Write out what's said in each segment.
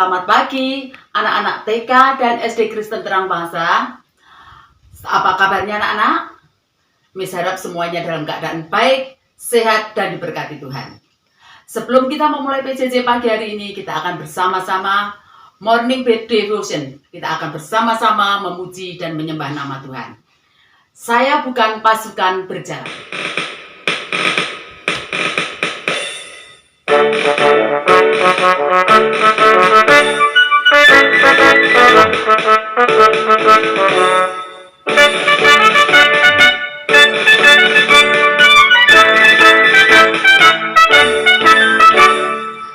Selamat pagi anak-anak TK dan SD Kristen Terang Bangsa. Apa kabarnya anak-anak? Miss harap semuanya dalam keadaan baik, sehat, dan diberkati Tuhan. Sebelum kita memulai PJJ pagi hari ini, kita akan bersama-sama Morning Devotion. Kita akan bersama-sama memuji dan menyembah nama Tuhan. Saya bukan pasukan berjalan.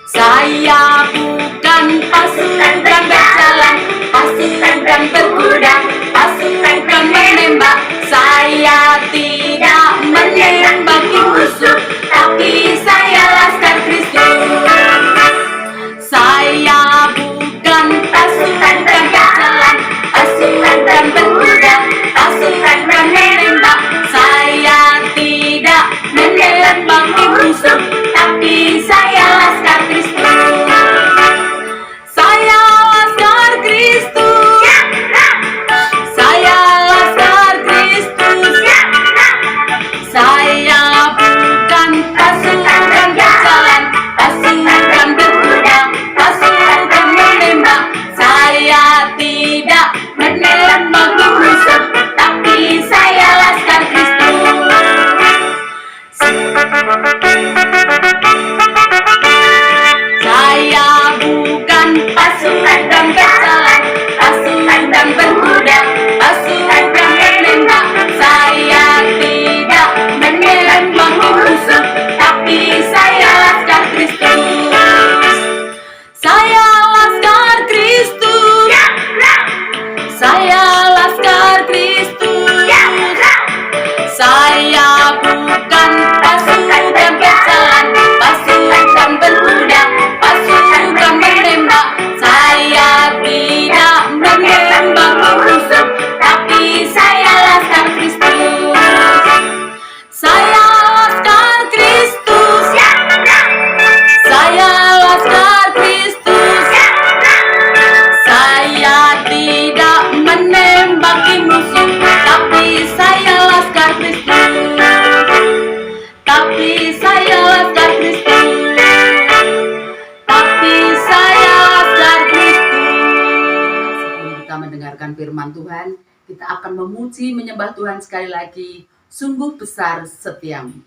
Saya bukan pasukan berjalan, pasukan berkuda, pasukan menembak. Saya tidak menembak musuh, tapi saya laskar Kristus. Saya bukan pasukan berjalan, pasukan berkuda, pasukan menembak. Saya tidak menembak musuh, tapi saya laskar Kristus. Saya laskar Kristus. Saya laskar Kristus. Saya bukan pasukan berjalan, pasukan berkuda, pasukan menembak. Saya tidak menembak musuh, tapi saya laskar Kristus. Saya bukan pasukan berjalan, pasukan berkuda, pasukan menembak. Saya tidak menembak musuh, tapi saya laskar Kristus. Saya laskar Kristus. Saya laskar Kristus. Saya bukan pasukan berjalan, pasukan berkuda, pasukan menembak. Saya tidak menembak musuh, tapi saya laskar Kristus. Saya laskar Kristus. Saya laskar Kristus. Saya tidak menembak musuh, tapi saya laskar Kristus. Tapi saya laskar Kristus. Tapi saya laskar Kristus. Sebelum kita mendengarkan firman Tuhan, kita akan memuji menyembah Tuhan sekali lagi. Sungguh besar setiamu.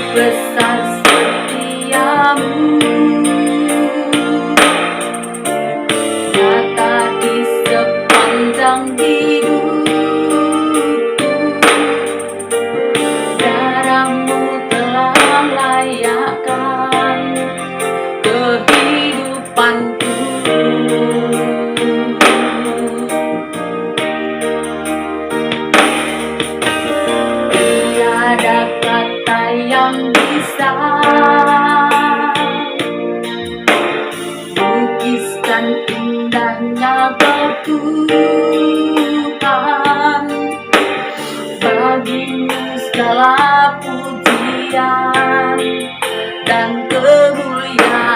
Besar setiamu, nyata di sepanjang hidupku. Darahmu telah melayakkan kehidupanku. Tiada kata yang bisa lukiskan indahnya Tuhan. Bagimu segala pujian dan kemuliaan.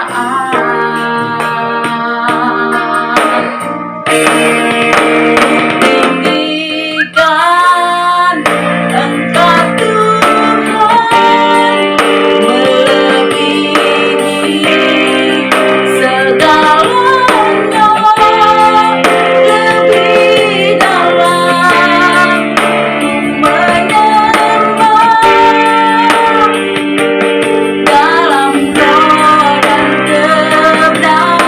Tinggikan Engkau Tuhan, melebihi segalanya, lebih dalam menyembah dalam roh dan kebenaran.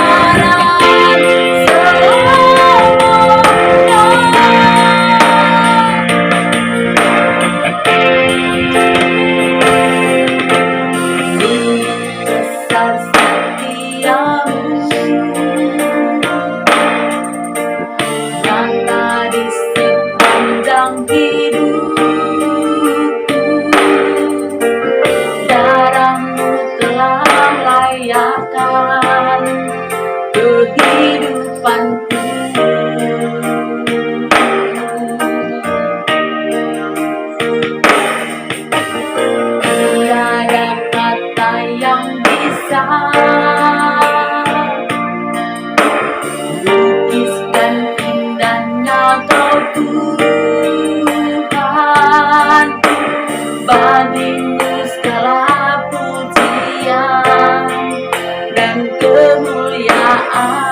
Kau Tuhan, bagimu segala pujian dan kemuliaan.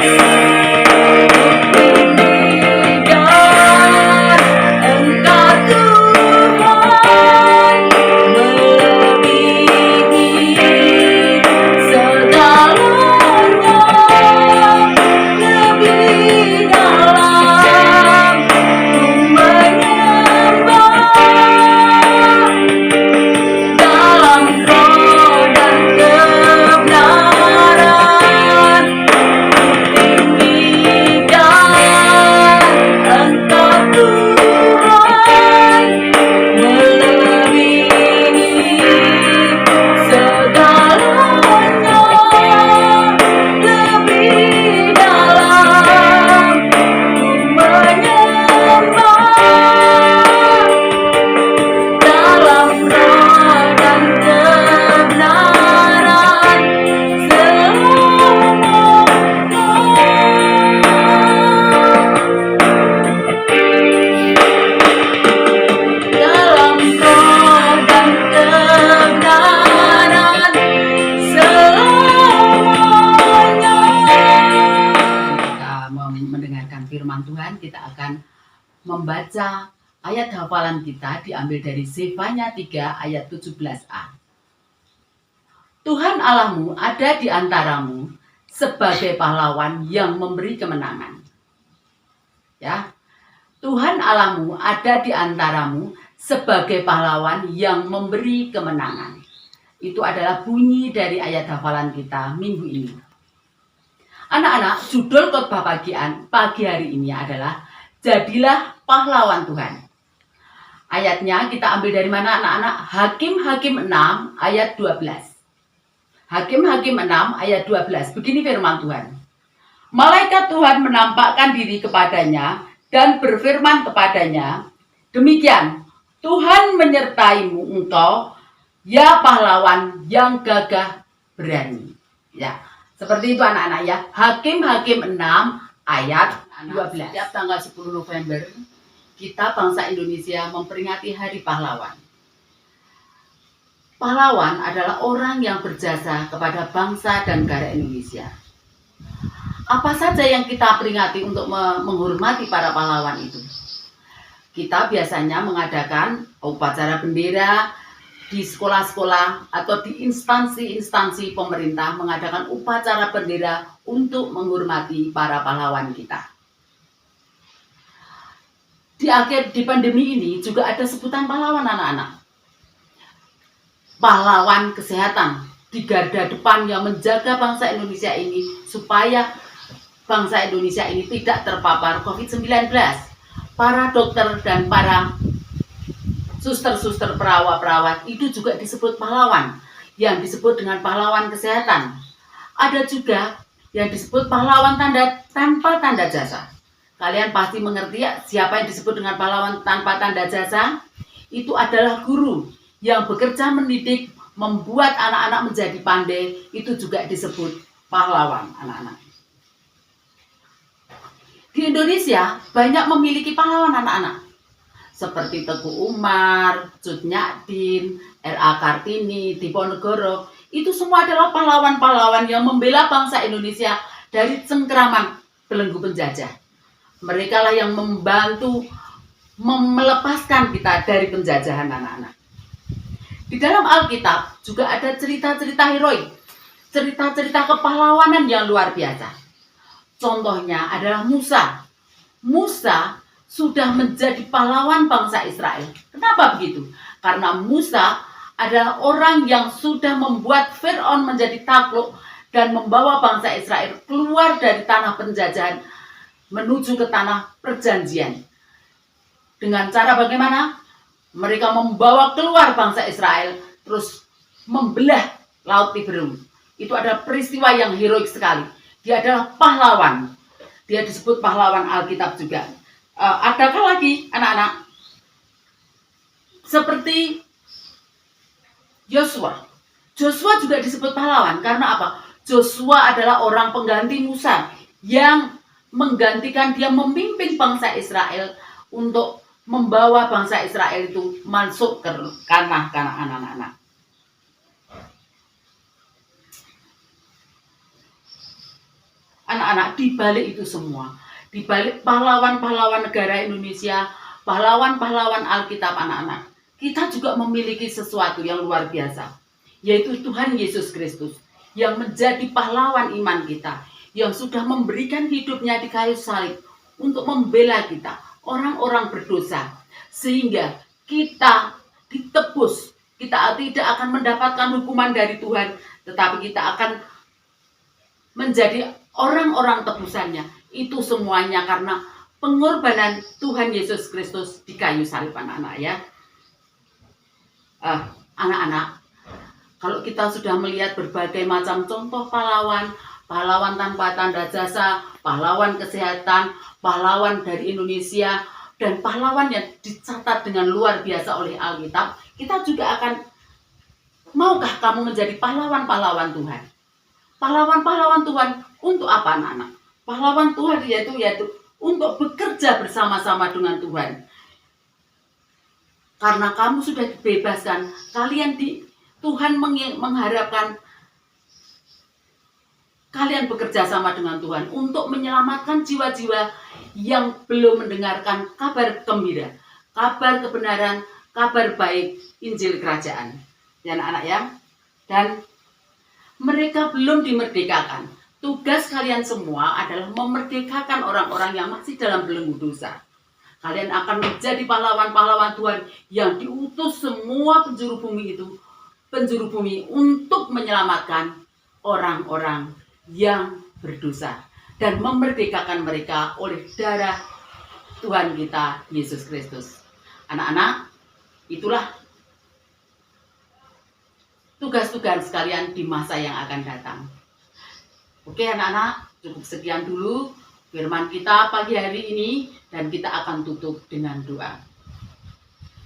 Tinggikan Engkau Tuhan, melebihi segalanya, lebih dalam ku menyembah dalam roh dan kebenaran. Tinggikan Engkau Tuhan, melebihi segalanya, lebih dalam ku menyembah dalam roh dan kebenaran selamanya. Dalam roh dan kebenaran selamanya. Kita mendengarkan firman Tuhan, kita akan membaca ayat hafalan kita diambil dari Zefanya 3 ayat 17a. Tuhan Allahmu ada di antaramu sebagai pahlawan yang memberi kemenangan. Ya. Tuhan Allahmu ada di antaramu sebagai pahlawan yang memberi kemenangan. Itu adalah bunyi dari ayat hafalan kita minggu ini. Anak-anak, judul khotbah pagi hari ini adalah Jadilah Pahlawan Tuhan. Ayatnya kita ambil dari mana, anak-anak? Hakim-Hakim 6 ayat 12. Hakim-Hakim 6 ayat 12. Begini firman Tuhan. Malaikat Tuhan menampakkan diri kepadanya dan berfirman kepadanya, demikian, Tuhan menyertaimu engkau, ya pahlawan yang gagah berani. Ya, seperti itu anak-anak ya. Hakim-Hakim 6 ayat 12. Setiap tanggal 10 November, kita bangsa Indonesia memperingati Hari Pahlawan. Pahlawan adalah orang yang berjasa kepada bangsa dan negara Indonesia. Apa saja yang kita peringati untuk menghormati para pahlawan itu? Kita biasanya mengadakan upacara bendera di sekolah-sekolah atau di instansi-instansi pemerintah, mengadakan upacara bendera untuk menghormati para pahlawan kita. Di pandemi ini juga ada sebutan pahlawan, anak-anak. Pahlawan kesehatan di garda depan yang menjaga bangsa Indonesia ini supaya bangsa Indonesia ini tidak terpapar COVID-19. Para dokter dan para suster-suster, perawat-perawat itu juga disebut pahlawan, yang disebut dengan pahlawan kesehatan. Ada juga yang disebut pahlawan tanpa tanda jasa. Kalian pasti mengerti ya, siapa yang disebut dengan pahlawan tanpa tanda jasa? Itu adalah guru yang bekerja mendidik, membuat anak-anak menjadi pandai, itu juga disebut pahlawan, anak-anak. Di Indonesia banyak memiliki pahlawan, anak-anak, seperti Teguh Umar, Cut Nyak-Dien, R.A. Kartini, Diponegoro. Itu semua adalah pahlawan-pahlawan yang membela bangsa Indonesia dari cengkeraman belenggu penjajah. Mereka lah yang membantu melepaskan kita dari penjajahan, anak-anak. Di dalam Alkitab juga ada cerita-cerita heroik, cerita-cerita kepahlawanan yang luar biasa. Contohnya adalah Musa. Musa sudah menjadi pahlawan bangsa Israel. Kenapa begitu? Karena Musa adalah orang yang sudah membuat Fir'aun menjadi takluk dan membawa bangsa Israel keluar dari tanah penjajahan menuju ke tanah perjanjian. Dengan cara bagaimana? Mereka membawa keluar bangsa Israel, terus membelah Laut Tiberus. Itu adalah peristiwa yang heroik sekali. Dia adalah pahlawan. Dia disebut pahlawan Alkitab juga. Adakah lagi anak-anak? Seperti Yosua. Joshua juga disebut pahlawan. Karena apa? Joshua adalah orang pengganti Musa yang menggantikan dia memimpin bangsa Israel untuk membawa bangsa Israel itu masuk ke tanah Kanaan anak-anak. Anak-anak, di balik itu semua, di balik pahlawan-pahlawan negara Indonesia, pahlawan-pahlawan Alkitab anak-anak, kita juga memiliki sesuatu yang luar biasa, yaitu Tuhan Yesus Kristus yang menjadi pahlawan iman kita, yang sudah memberikan hidupnya di kayu salib untuk membela kita, orang-orang berdosa, sehingga kita ditebus. Kita tidak akan mendapatkan hukuman dari Tuhan, tetapi kita akan menjadi orang-orang tebusannya. Itu semuanya karena pengorbanan Tuhan Yesus Kristus di kayu salib anak-anak ya. Anak-anak, kalau kita sudah melihat berbagai macam contoh pahlawan, pahlawan tanpa tanda jasa, pahlawan kesehatan, pahlawan dari Indonesia, dan pahlawan yang dicatat dengan luar biasa oleh Alkitab, kita juga akan, maukah kamu menjadi pahlawan-pahlawan Tuhan? Pahlawan-pahlawan Tuhan untuk apa anak-anak? Pahlawan Tuhan yaitu untuk bekerja bersama-sama dengan Tuhan. Karena kamu sudah dibebaskan, Tuhan mengharapkan kalian bekerja sama dengan Tuhan untuk menyelamatkan jiwa-jiwa yang belum mendengarkan kabar gembira, kabar kebenaran, kabar baik, Injil Kerajaan. Ya anak-anak ya. Dan mereka belum dimerdekakan. Tugas kalian semua adalah memerdekakan orang-orang yang masih dalam belenggu dosa. Kalian akan menjadi pahlawan-pahlawan Tuhan yang diutus semua penjuru bumi untuk menyelamatkan orang-orang yang berdosa dan memerdekakan mereka oleh darah Tuhan kita Yesus Kristus. Anak-anak, itulah tugas-tugas sekalian di masa yang akan datang. Oke anak-anak, cukup sekian dulu firman kita pagi hari ini, dan kita akan tutup dengan doa.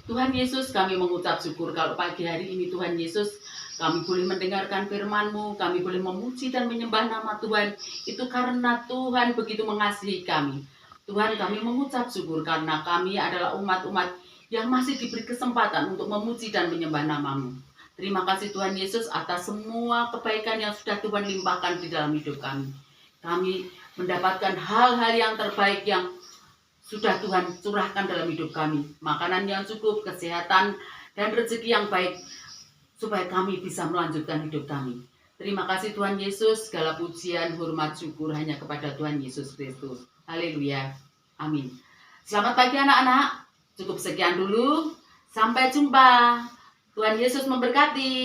Tuhan Yesus, kami mengucap syukur kalau pagi hari ini Tuhan Yesus, kami boleh mendengarkan firman-Mu, kami boleh memuji dan menyembah nama Tuhan. Itu karena Tuhan begitu mengasihi kami. Tuhan, kami mengucap syukur karena kami adalah umat-umat yang masih diberi kesempatan untuk memuji dan menyembah nama-Mu. Terima kasih Tuhan Yesus atas semua kebaikan yang sudah Tuhan limpahkan di dalam hidup kami. Kami mendapatkan hal-hal yang terbaik yang sudah Tuhan curahkan dalam hidup kami. Makanan yang cukup, kesehatan, dan rezeki yang baik, supaya kami bisa melanjutkan hidup kami. Terima kasih Tuhan Yesus, segala pujian, hormat, syukur hanya kepada Tuhan Yesus Kristus. Haleluya. Amin. Selamat pagi anak-anak. Cukup sekian dulu. Sampai jumpa. Tuhan Yesus memberkati.